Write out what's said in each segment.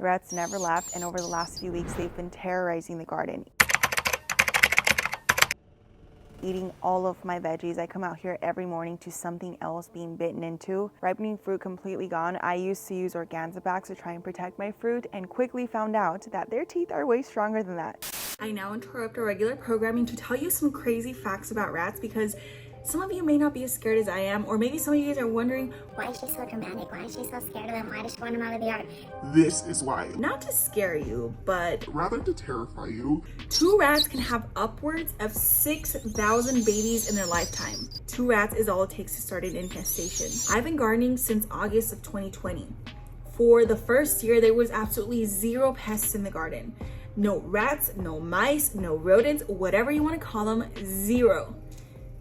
The rats never left, and over the last few weeks, they've been terrorizing the garden, eating all of my veggies. I come out here every morning to something else being bitten into. Ripening fruit completely gone. I used to use organza bags to try and protect my fruit, and quickly found out that their teeth are way stronger than that. I now interrupt our regular programming to tell you some crazy facts about rats, because some of you may not be as scared as I am, or maybe some of you guys are wondering, why is she so dramatic? Why is she so scared of them? Why does she want them out of the yard? This is why. not to scare you, but Rather to terrify you. 2 rats can have upwards of 6,000 babies in their lifetime. 2 rats is all it takes to start an infestation. I've been gardening since August of 2020. For the first year, there was absolutely 0 pests in the garden. No rats, no mice, no rodents, whatever you want to call them, 0.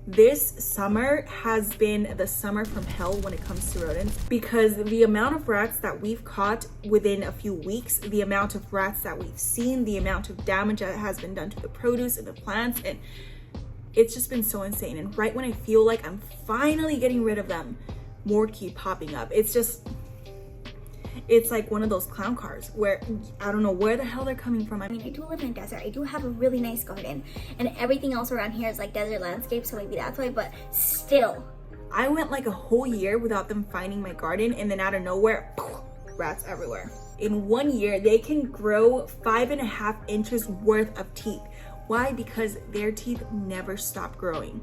This summer has been the summer from hell when it comes to rodents, because the amount of rats that we've caught within a few weeks, the amount of rats that we've seen, the amount of damage that has been done to the produce and the plants, and it's just been so insane. And right when I feel like I'm finally getting rid of them, more keep popping up. It's like one of those clown cars where I don't know where the hell they're coming from. I mean, I do live in a desert. I do have a really nice garden, and everything else around here is like desert landscape, so maybe that's why, but still. I went like a whole year without them finding my garden, and then out of nowhere, rats everywhere. In 1 year, they can grow 5.5 inches worth of teeth. Why? Because their teeth never stop growing.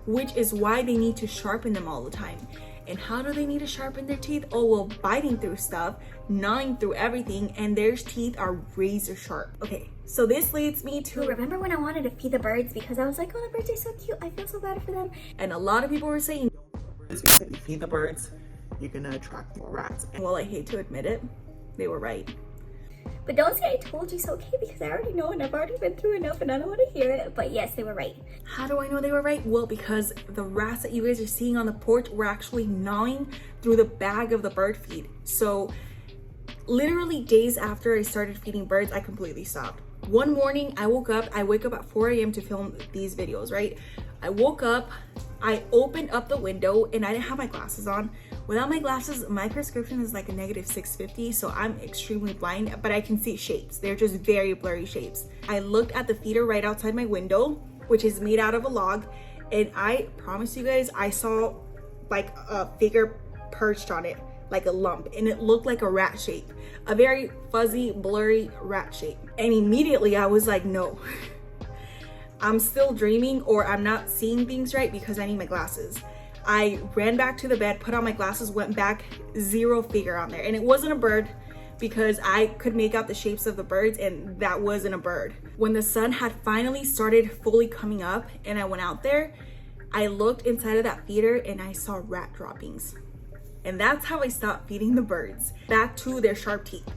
Which is why they need to sharpen them all the time. And how do they need to sharpen their teeth? Oh, well, biting through stuff, gnawing through everything, and their teeth are razor sharp. Okay, so this leads me to, Remember when I wanted to feed the birds because I was like, oh, the birds are so cute. I feel so bad for them. and a lot of people were saying, Because if you feed the birds, you're gonna attract more rats. well, I hate to admit it, they were right. But don't say I told you so, okay? Because I already know and I've already been through enough and I don't want to hear it. But yes, they were right. How do I know they were right? Well, because the rats that you guys are seeing on the porch were actually gnawing through the bag of the bird feed. So literally days after I started feeding birds, I completely stopped. One morning I wake up at 4 a.m. to film these videos, right? I woke up, I opened up the window, and I didn't have my glasses on. Without my glasses, my prescription is like a -650, so I'm extremely blind, but I can see shapes. They're just very blurry shapes. I looked at the feeder right outside my window, which is made out of a log, and I promise you guys, I saw like a figure perched on it, like a lump, and it looked like a rat shape, a very fuzzy, blurry rat shape. And immediately I was like, no. I'm still dreaming, or I'm not seeing things right because I need my glasses. I ran back to the bed, put on my glasses, went back, 0 figure on there. And it wasn't a bird, because I could make out the shapes of the birds, and that wasn't a bird. When the sun had finally started fully coming up and I went out there, I looked inside of that feeder and I saw rat droppings. And that's how I stopped feeding the birds. Back to their sharp teeth.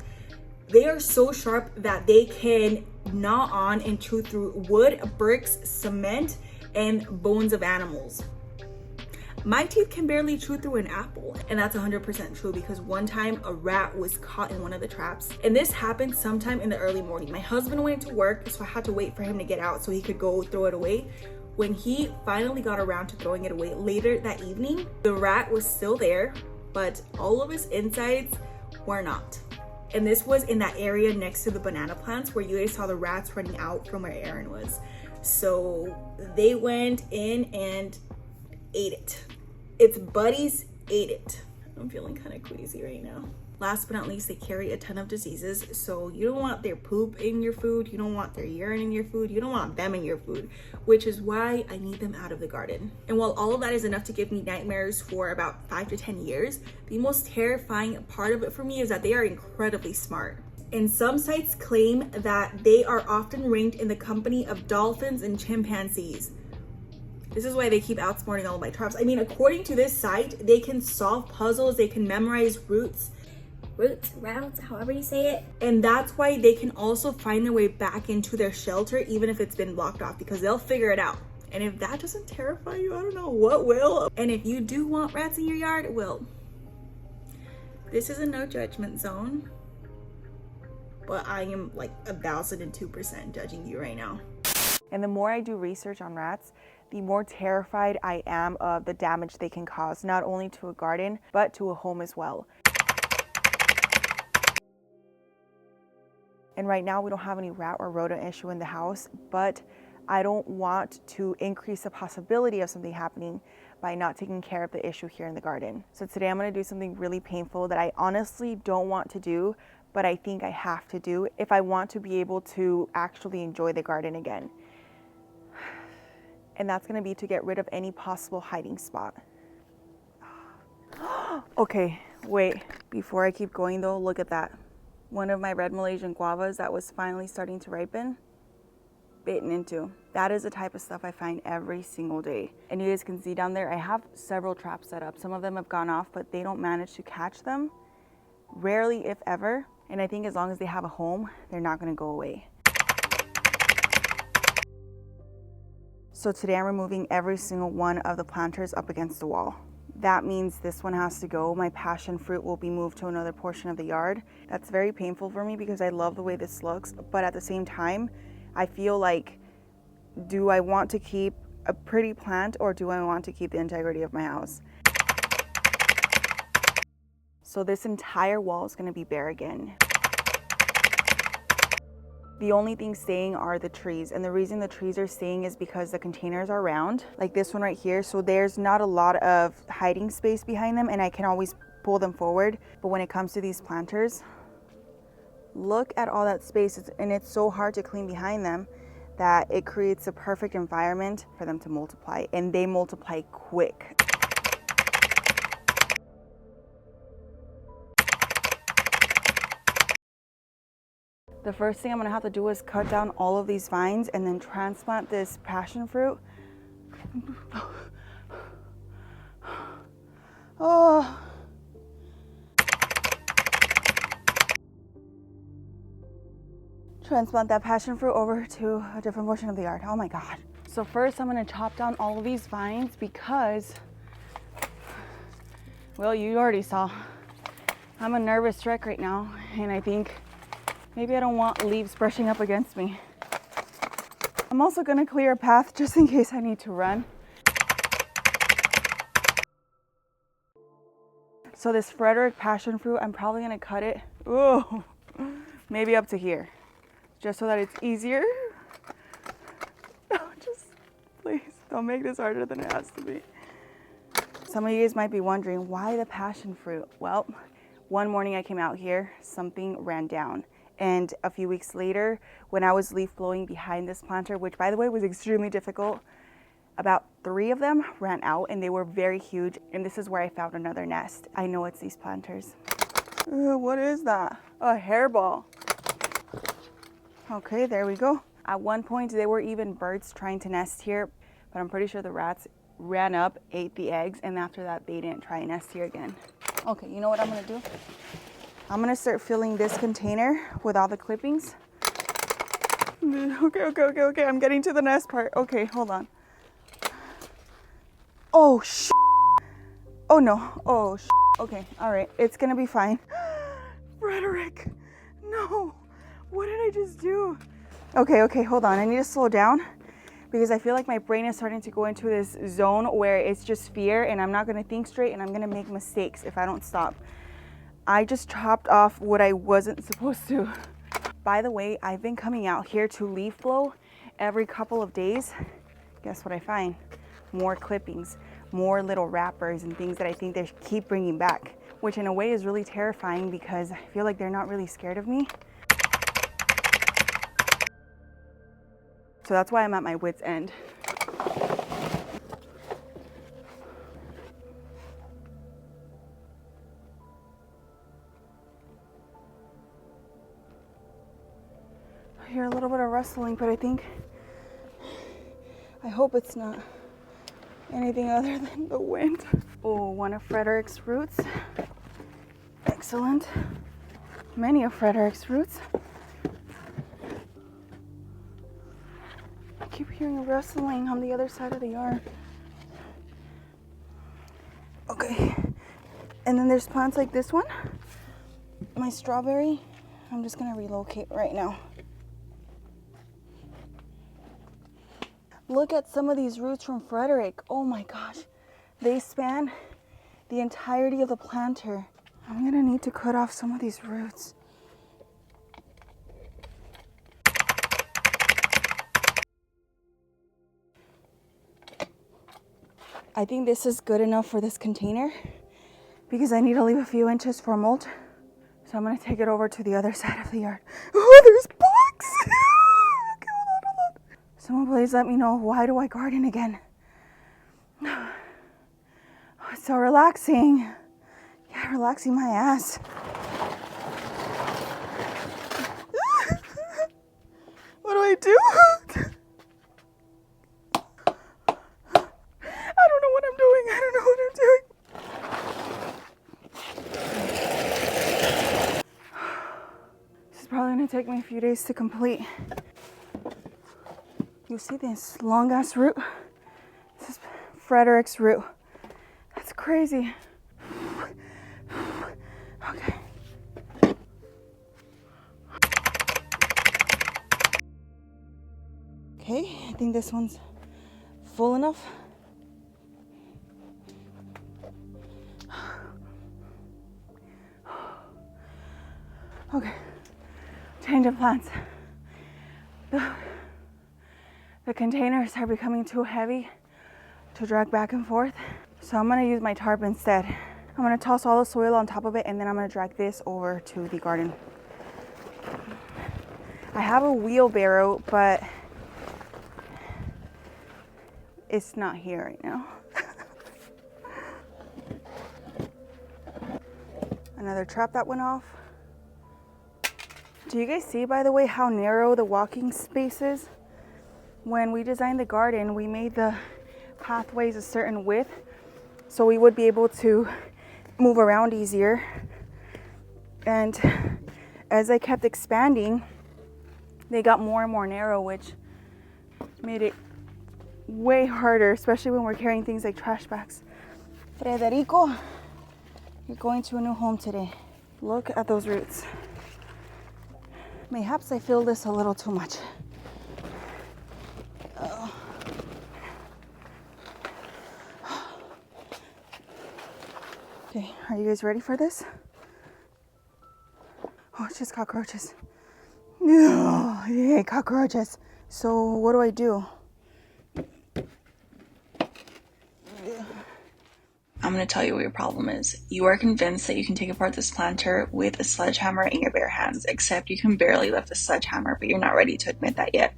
They are so sharp that they can gnaw on and chew through wood, bricks, cement, and bones of animals. My teeth can barely chew through an apple, and that's 100% true, because one time a rat was caught in one of the traps, and this happened sometime in the early morning. My husband went to work, so I had to wait for him to get out so he could go throw it away. When he finally got around to throwing it away later that evening, the rat was still there, but all of his insides were not. And this was in that area next to the banana plants where you guys saw the rats running out from where Aaron was. So they went in and ate it. Its buddies ate it. I'm feeling kind of queasy right now. Last but not least, they carry a ton of diseases. So you don't want their poop in your food. You don't want their urine in your food. You don't want them in your food, which is why I need them out of the garden. And while all of that is enough to give me nightmares for about 5 to 10 years, the most terrifying part of it for me is that they are incredibly smart. And some sites claim that they are often ranked in the company of dolphins and chimpanzees. This is why they keep outsmarting all of my traps. I mean, according to this site, they can solve puzzles, they can memorize routes, however you say it. and that's why they can also find their way back into their shelter even if it's been blocked off, because they'll figure it out. And if that doesn't terrify you, I don't know what will. And if you do want rats in your yard, well, this is a no judgment zone, but I am like 1,002% judging you right now. And the more I do research on rats, the more terrified I am of the damage they can cause, not only to a garden, but to a home as well. And right now we don't have any rat or rodent issue in the house, but I don't want to increase the possibility of something happening by not taking care of the issue here in the garden. So today I'm gonna do something really painful that I honestly don't want to do, but I think I have to do if I want to be able to actually enjoy the garden again. And that's gonna be to get rid of any possible hiding spot. Okay, wait, before I keep going though, look at that. One of my red Malaysian guavas that was finally starting to ripen, bitten into. That is the type of stuff I find every single day. And you guys can see down there, I have several traps set up. Some of them have gone off, but they don't manage to catch them. Rarely, if ever. And I think as long as they have a home, they're not gonna go away. So today I'm removing every single one of the planters up against the wall. That means this one has to go. My passion fruit will be moved to another portion of the yard. That's very painful for me because I love the way this looks, but at the same time, I feel like, do I want to keep a pretty plant or do I want to keep the integrity of my house? So this entire wall is gonna be bare again. The only thing staying are the trees, and the reason the trees are staying is because the containers are round, like this one right here, so there's not a lot of hiding space behind them and I can always pull them forward. But when it comes to these planters, look at all that space, and it's so hard to clean behind them that it creates a perfect environment for them to multiply, and they multiply quick. The first thing I'm gonna have to do is cut down all of these vines and then transplant this passion fruit. Oh. Transplant that passion fruit over to a different portion of the yard. Oh my God. So first I'm gonna chop down all of these vines because, well, you already saw, I'm a nervous wreck right now, and I think maybe I don't want leaves brushing up against me. I'm also gonna clear a path just in case I need to run. So this Frederick passion fruit, I'm probably gonna cut it, ooh, maybe up to here, just so that it's easier. No, just please don't make this harder than it has to be. Some of you guys might be wondering, why the passion fruit? Well, one morning I came out here, something ran down. And a few weeks later, when I was leaf blowing behind this planter, which by the way was extremely difficult, about 3 of them ran out and they were very huge. And this is where I found another nest. I know it's these planters. What is that? A hairball. Okay, there we go. At one point, there were even birds trying to nest here, but I'm pretty sure the rats ran up, ate the eggs, and after that, they didn't try and nest here again. Okay, you know what I'm gonna do? I'm gonna start filling this container with all the clippings. Okay, I'm getting to the nest part. Okay, hold on. Oh, oh no, oh, okay, all right, it's gonna be fine. Frederick, no, what did I just do? Okay, hold on, I need to slow down because I feel like my brain is starting to go into this zone where it's just fear and I'm not gonna think straight and I'm gonna make mistakes if I don't stop. I just chopped off what I wasn't supposed to. By the way, I've been coming out here to leaf blow every couple of days. Guess what I find? More clippings, more little wrappers and things that I think they keep bringing back, which in a way is really terrifying because I feel like they're not really scared of me. So that's why I'm at my wit's end. I hear a little bit of rustling, but I hope it's not anything other than the wind. Oh, one of Frederick's roots. Excellent. Many of Frederick's roots. I keep hearing a rustling on the other side of the yard. Okay. And then there's plants like this one. My strawberry. I'm just gonna relocate right now. Look at some of these roots from Frederick. Oh my gosh. They span the entirety of the planter. I'm gonna need to cut off some of these roots. I think this is good enough for this container because I need to leave a few inches for mold. So I'm gonna take it over to the other side of the yard. Oh, there's bugs! Okay, hold on. Someone please let me know, why do I garden again? Oh, it's so relaxing. Yeah, relaxing my ass. What do I do? I don't know what I'm doing. This is probably gonna take me a few days to complete. You see this long ass root? This is Frederick's root. That's crazy. Okay. Okay, I think this one's full enough. Okay, change of plans. The containers are becoming too heavy to drag back and forth. So I'm gonna use my tarp instead. I'm gonna toss all the soil on top of it and then I'm gonna drag this over to the garden. I have a wheelbarrow, but it's not here right now. Another trap that went off. Do you guys see, by the way, how narrow the walking space is? When we designed the garden, we made the pathways a certain width so we would be able to move around easier. And as I kept expanding, they got more and more narrow, which made it way harder, especially when we're carrying things like trash bags. Federico, you're going to a new home today. Look at those roots. Mayhaps I feel this a little too much. Oh. Okay, are you guys ready for this? Oh, it's just cockroaches. No, I hate cockroaches. So what do I do? I'm going to tell you what your problem is. You are convinced that you can take apart this planter with a sledgehammer in your bare hands, except you can barely lift the sledgehammer, but you're not ready to admit that yet.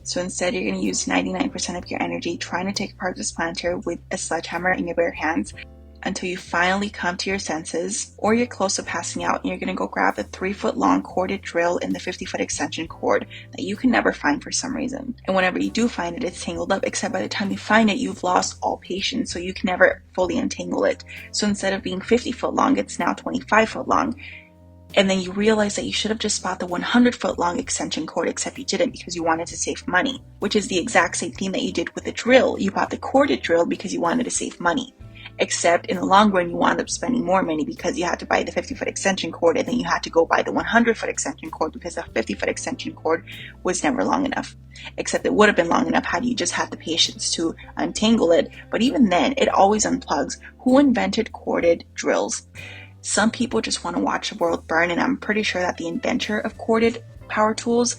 So instead, you're going to use 99% of your energy trying to take apart this planter with a sledgehammer in your bare hands until you finally come to your senses, or you're close to passing out, and you're going to go grab the 3-foot long corded drill and the 50-foot extension cord that you can never find for some reason. And whenever you do find it, it's tangled up, except by the time you find it, you've lost all patience, so you can never fully untangle it. So instead of being 50-foot long, it's now 25-foot long. And then you realize that you should have just bought the 100-foot long extension cord, except you didn't because you wanted to save money, which is the exact same thing that you did with the drill. You bought the corded drill because you wanted to save money. Except in the long run, you wound up spending more money because you had to buy the 50-foot extension cord, and then you had to go buy the 100-foot extension cord because the 50-foot extension cord was never long enough. Except it would have been long enough had you just had the patience to untangle it. But even then, it always unplugs. Who invented corded drills? Some people just want to watch the world burn, and I'm pretty sure that the inventor of corded power tools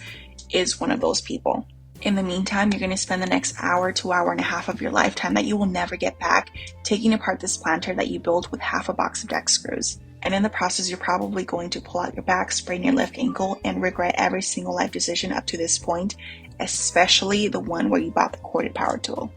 is one of those people. In the meantime, you're going to spend the next hour to hour and a half of your lifetime that you will never get back taking apart this planter that you built with half a box of deck screws. And in the process, you're probably going to pull out your back, sprain your left ankle, and regret every single life decision up to this point, especially the one where you bought the corded power tool.